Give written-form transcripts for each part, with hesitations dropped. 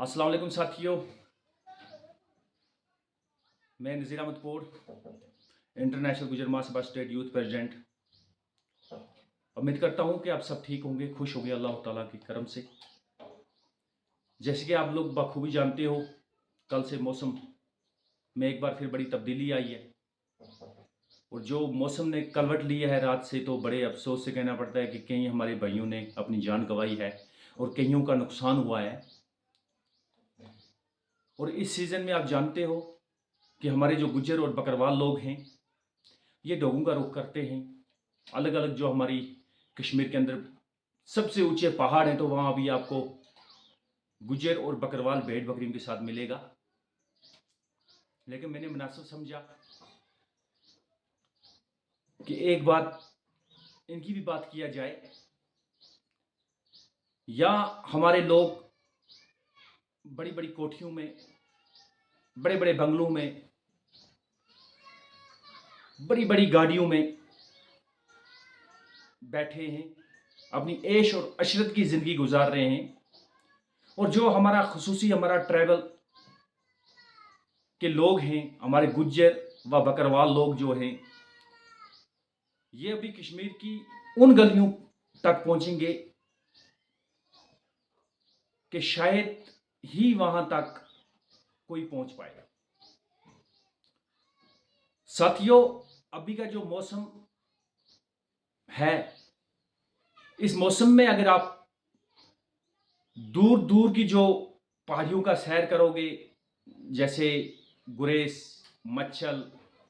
अस्सलाम वालेकुम साथियों। मैं नज़ीर अहमद पोर इंटरनेशनल गुजर महासभा स्टेट यूथ प्रेसिडेंट उम्मीद करता हूँ कि आप सब ठीक होंगे, खुश होंगे अल्लाह ताला के करम से। जैसे कि आप लोग बखूबी जानते हो, कल से मौसम में एक बार फिर बड़ी तब्दीली आई है और जो मौसम ने कलवट लिया है रात से, तो बड़े अफसोस से कहना पड़ता है कि कई हमारे भाइयों ने अपनी जान गंवाई है और कईयों का नुकसान हुआ है। और इस सीज़न में आप जानते हो कि हमारे जो गुज्जर और बकरवाल लोग हैं, ये डोगों का रुख करते हैं। अलग अलग जो हमारी कश्मीर के अंदर सबसे ऊंचे पहाड़ हैं, तो वहाँ भी आपको गुज्जर और बकरवाल भेड़ बकरियों के साथ मिलेगा। लेकिन मैंने मुनासिब समझा कि एक बात इनकी भी बात किया जाए। या हमारे लोग बड़ी बड़ी कोठियों में, बड़े बड़े बंगलों में, बड़ी बड़ी गाड़ियों में बैठे हैं, अपनी ऐश और अशरत की ज़िंदगी गुजार रहे हैं। और जो हमारा खुसूसी हमारा ट्रैवल के लोग हैं, हमारे गुज्जर व बकरवाल लोग जो हैं, ये अभी कश्मीर की उन गलियों तक पहुंचेंगे कि शायद ही वहां तक कोई पहुंच पाएगा। साथियों, अभी का जो मौसम है, इस मौसम में अगर आप दूर दूर की जो पहाड़ियों का सैर करोगे, जैसे गुरेस, मच्छल,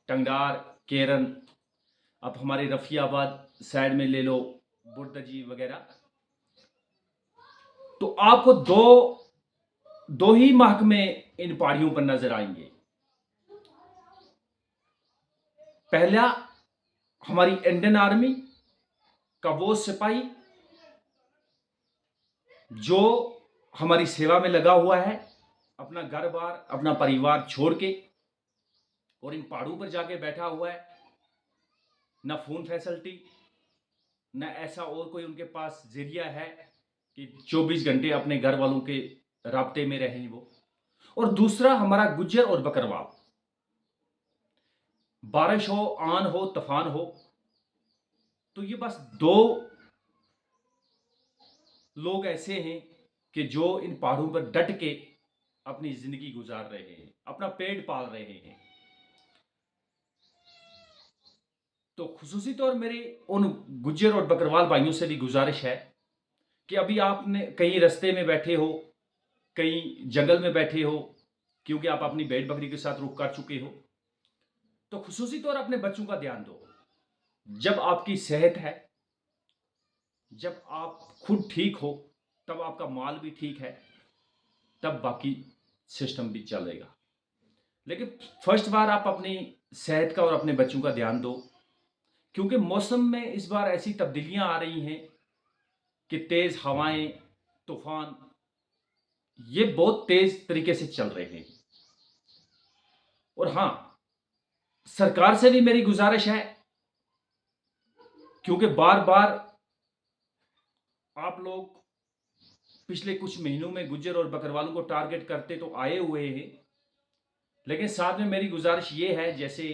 टंगडार, केरन, आप हमारे रफियाबाद साइड में ले लो, बुर्दजी वगैरह, तो आपको दो ही महकमे इन पहाड़ियों पर नजर आएंगे। पहला, हमारी इंडियन आर्मी का वो सिपाही जो हमारी सेवा में लगा हुआ है, अपना घर बार, अपना परिवार छोड़ के, और इन पहाड़ों पर जाके बैठा हुआ है। ना फोन फैसिलिटी, ना ऐसा और कोई उनके पास जरिया है कि 24 घंटे अपने घर वालों के राब्ते में रहें वो। और दूसरा, हमारा गुज्जर और बकरवाल, बारिश हो, आन हो, तूफान हो, तो ये बस दो लोग ऐसे हैं कि जो इन पहाड़ों पर डट के अपनी जिंदगी गुजार रहे हैं, अपना पेट पाल रहे हैं। तो खुसूसी तौर मेरी उन गुज्जर और बकरवाल भाइयों से भी गुजारिश है कि अभी आपने कहीं रास्ते में बैठे हो, कहीं जंगल में बैठे हो, क्योंकि आप अपनी भेड़ बकरी के साथ रुक कर चुके हो, तो खुसूसी तौर अपने बच्चों का ध्यान दो। जब आपकी सेहत है, जब आप खुद ठीक हो, तब आपका माल भी ठीक है, तब बाकी सिस्टम भी चलेगा। लेकिन फर्स्ट बार आप अपनी सेहत का और अपने बच्चों का ध्यान दो, क्योंकि मौसम में इस बार ऐसी तब्दीलियां आ रही हैं कि तेज हवाएं, तूफान, ये बहुत तेज तरीके से चल रहे हैं। और हां, सरकार से भी मेरी गुजारिश है, क्योंकि बार बार आप लोग पिछले कुछ महीनों में गुज्जर और बकरवालों को टारगेट करते तो आए हुए हैं, लेकिन साथ में मेरी गुजारिश ये है, जैसे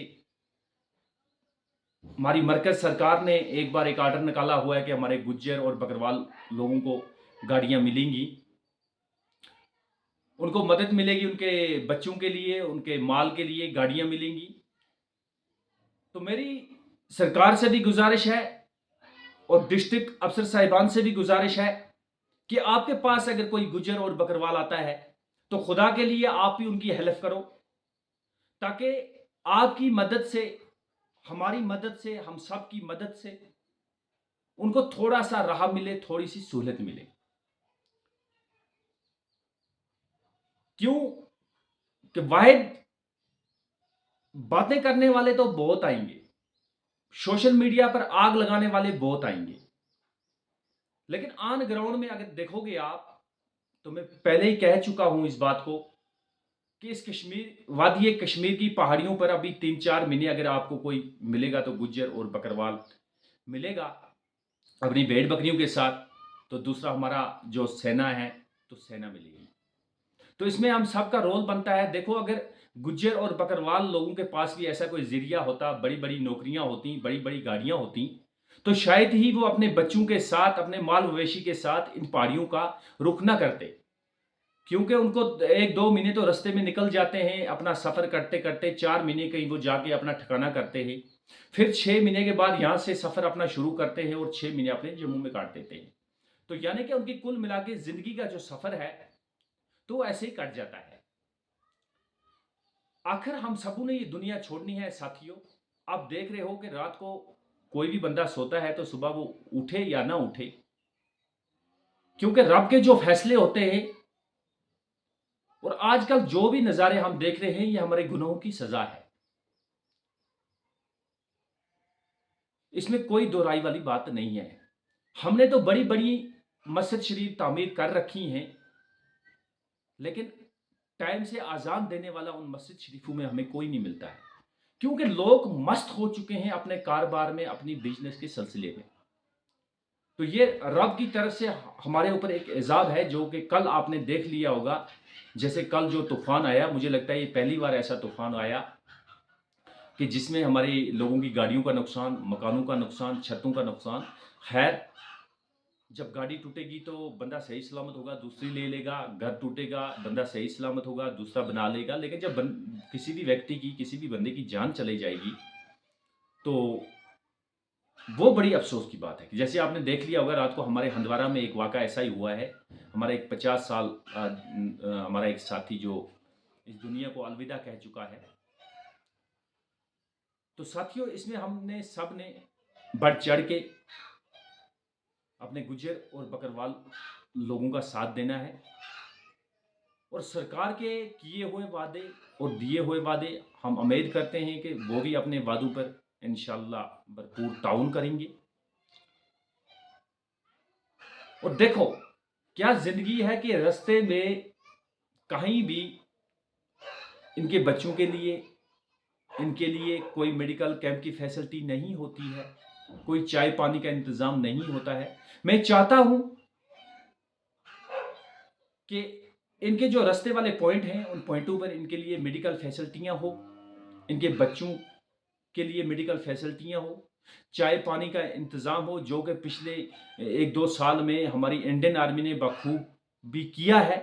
हमारी मरकज सरकार ने एक बार एक आर्डर निकाला हुआ है कि हमारे गुज्जर और बकरवाल लोगों को गाड़ियां मिलेंगी, उनको मदद मिलेगी, उनके बच्चों के लिए, उनके माल के लिए गाड़ियां मिलेंगी। तो मेरी सरकार से भी गुजारिश है और डिस्ट्रिक्ट अफसर साहिबान से भी गुजारिश है कि आपके पास अगर कोई गुज्जर और बकरवाल आता है, तो खुदा के लिए आप ही उनकी हेल्प करो, ताकि आपकी मदद से, हमारी मदद से, हम सब की मदद से उनको थोड़ा सा राह मिले, थोड़ी सी सहूलत मिले। क्यों कि वाहिद बातें करने वाले तो बहुत आएंगे, सोशल मीडिया पर आग लगाने वाले बहुत आएंगे, लेकिन ऑन ग्राउंड में अगर देखोगे आप, तो मैं पहले ही कह चुका हूं इस बात को कि इस कश्मीर, वादी कश्मीर की पहाड़ियों पर अभी 3-4 महीने अगर आपको कोई मिलेगा, तो गुज्जर और बकरवाल मिलेगा अपनी भेड़ बकरियों के साथ। तो दूसरा, हमारा जो सेना है, तो सेना मिलेगी। तो इसमें हम सबका रोल बनता है। देखो, अगर गुज्जर और बकरवाल लोगों के पास भी ऐसा कोई ज़रिया होता, बड़ी-बड़ी नौकरियाँ होती, बड़ी-बड़ी गाड़ियाँ होती, तो शायद ही वो अपने बच्चों के साथ, अपने माल-मवेशी के साथ इन पहाड़ियों का रुख ना करते। क्योंकि उनको 1-2 महीने तो रास्ते में निकल जाते हैं, अपना सफ़र करते-करते 4 महीने कहीं वो जाके अपना ठिकाना करते हैं। फिर 6 महीने के बाद यहाँ से सफ़र अपना शुरू करते हैं और 6 महीने अपने जम्मू में काट देते हैं। तो यानी कि उनकी कुल मिला के ज़िंदगी का जो सफ़र है, तो ऐसे ही कट जाता है। आखिर हम सबों ने ये दुनिया छोड़नी है साथियों। आप देख रहे हो कि रात को कोई भी बंदा सोता है तो सुबह वो उठे या ना उठे, क्योंकि रब के जो फैसले होते हैं और आजकल जो भी नज़ारे हम देख रहे हैं, ये हमारे गुनाहों की सज़ा है। इसमें कोई दो राय वाली बात नहीं है। हमने तो बड़ी-बड़ी मस्जिद शरीफ तामीर कर रखी हैं, लेकिन टाइम से अज़ान देने वाला उन मस्जिद शरीफों में हमें कोई नहीं मिलता है। क्योंकि लोग मस्त हो चुके हैं अपने कारोबार में, अपनी बिज़नेस के सिलसिले में। तो ये रब की तरफ से हमारे ऊपर एक इज़ाब है, जो कि कल आपने देख लिया होगा। जैसे कल जो तूफ़ान आया, मुझे लगता है ये पहली बार ऐसा तूफ़ान आया कि जिसमें हमारे लोगों की गाड़ियों का नुकसान, मकानों का नुकसान, छतों का नुकसान। खैर, जब गाड़ी टूटेगी तो बंदा सही सलामत होगा, दूसरी ले लेगा, घर टूटेगा, बंदा सही सलामत होगा, दूसरा बना लेगा। लेकिन जब किसी भी व्यक्ति की, किसी भी बंदे की जान चली जाएगी, तो वो बड़ी अफ़सोस की बात है। कि जैसे आपने देख लिया होगा, रात को हमारे हंदवारा में एक वाक़ा ऐसा ही हुआ है। हमारा एक 50 साल हमारा एक साथी जो इस दुनिया को अलविदा कह चुका है। तो साथियों, इसमें हमने सब ने बढ़-चढ़ के अपने गुज्जर और बकरवाल लोगों का साथ देना है और सरकार के किए हुए वादे और दिए हुए वादे हम उम्मीद करते हैं कि वो भी अपने वादों पर इंशाअल्लाह भरपूर ताउन करेंगे। और देखो, क्या ज़िंदगी है कि रास्ते में कहीं भी इनके बच्चों के लिए, इनके लिए कोई मेडिकल कैंप की फैसिलिटी नहीं होती है, कोई चाय पानी का इंतज़ाम नहीं होता है। मैं चाहता हूँ कि इनके जो रास्ते वाले पॉइंट हैं, उन पॉइंटों पर इनके लिए मेडिकल फैसिलिटियाँ हो, इनके बच्चों के लिए मेडिकल फैसिलिटियाँ हो, चाय पानी का इंतज़ाम हो, जो कि पिछले 1-2 साल में हमारी इंडियन आर्मी ने बखूब भी किया है।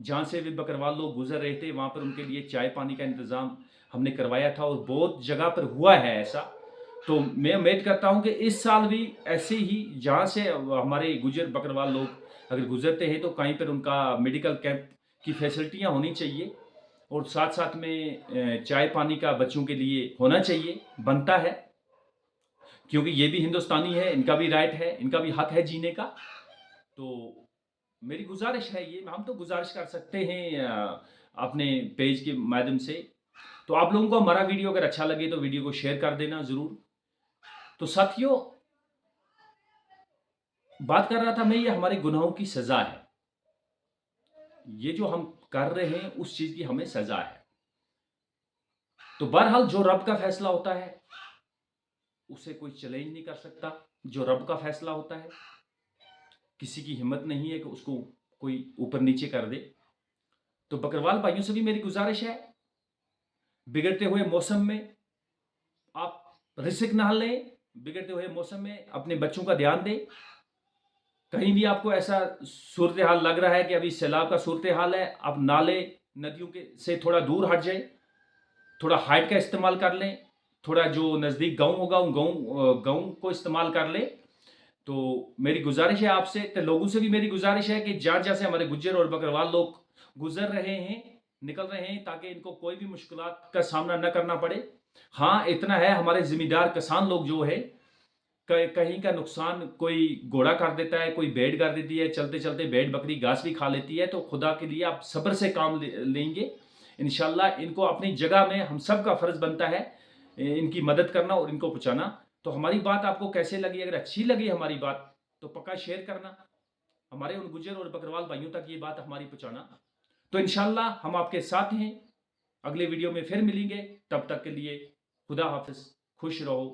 जहाँ से भी बकरवाल लोग गुज़र रहे थे, वहाँ पर उनके लिए चाय पानी का इंतज़ाम हमने करवाया था और बहुत जगह पर हुआ है ऐसा। तो मैं उम्मीद करता हूँ कि इस साल भी ऐसे ही, जहाँ से हमारे गुज्जर बकरवाल लोग अगर गुज़रते हैं, तो कहीं पर उनका मेडिकल कैंप की फैसिलिटियाँ होनी चाहिए और साथ-साथ में चाय पानी का बच्चों के लिए होना चाहिए, बनता है। क्योंकि ये भी हिंदुस्तानी है, इनका भी राइट है, इनका भी हक है जीने का। तो मेरी गुज़ारिश है ये, हम तो गुज़ारिश कर सकते हैं अपने पेज के माध्यम से। तो आप लोगों को हमारा वीडियो अगर अच्छा लगे तो वीडियो को शेयर कर देना ज़रूर। तो साथियों, बात कर रहा था मैं, ये हमारे गुनाहों की सज़ा है। ये जो हम कर रहे हैं, उस चीज़ की हमें सज़ा है। तो बहरहाल जो रब का फ़ैसला होता है, उसे कोई चैलेंज नहीं कर सकता। जो रब का फ़ैसला होता है, किसी की हिम्मत नहीं है कि उसको कोई ऊपर नीचे कर दे। तो बकरवाल भाइयों से भी मेरी गुज़ारिश है, बिगड़ते हुए मौसम में आप रिस्क ना लें, बिगड़ते हुए मौसम में अपने बच्चों का ध्यान दें। कहीं भी आपको ऐसा सूरत-ए-हाल लग रहा है कि अभी सैलाब का सूरत-ए-हाल है, आप नाले, नदियों के से थोड़ा दूर हट जाएँ, थोड़ा हाइट का इस्तेमाल कर लें, थोड़ा जो नज़दीक गाँव होगा, उन गाँव को इस्तेमाल कर लें। तो मेरी गुज़ारिश है आपसे, कि लोगों से भी मेरी गुज़ारिश है कि जहाँ-जहाँ से हमारे गुज्जर और बकरवाल लोग गुज़र रहे हैं, निकल रहे हैं, ताकि इनको कोई भी मुश्किलात का सामना ना करना पड़े। हाँ, इतना है, हमारे ज़िम्मेदार किसान लोग जो है, कहीं का नुकसान कोई घोड़ा कर देता है, कोई भेड़ कर देती है, चलते-चलते भेड़-बकरी घास भी खा लेती है, तो खुदा के लिए आप सब्र से काम लेंगे। इंशाअल्लाह इनको अपनी जगह में हम सब का फ़र्ज़ बनता है इनकी मदद करना और इनको पहुँचाना। तो हमारी बात आपको कैसे लगी? अगर अच्छी लगी हमारी बात, तो पक्का शेयर करना। हमारे उन गुज्जर और बकरवाल भाइयों तक ये बात हमारी पहुँचाना। तो इंशाअल्लाह हम आपके साथ हैं। अगले वीडियो में फिर मिलेंगे, तब तक के लिए खुदा हाफ़िज़, खुश रहो।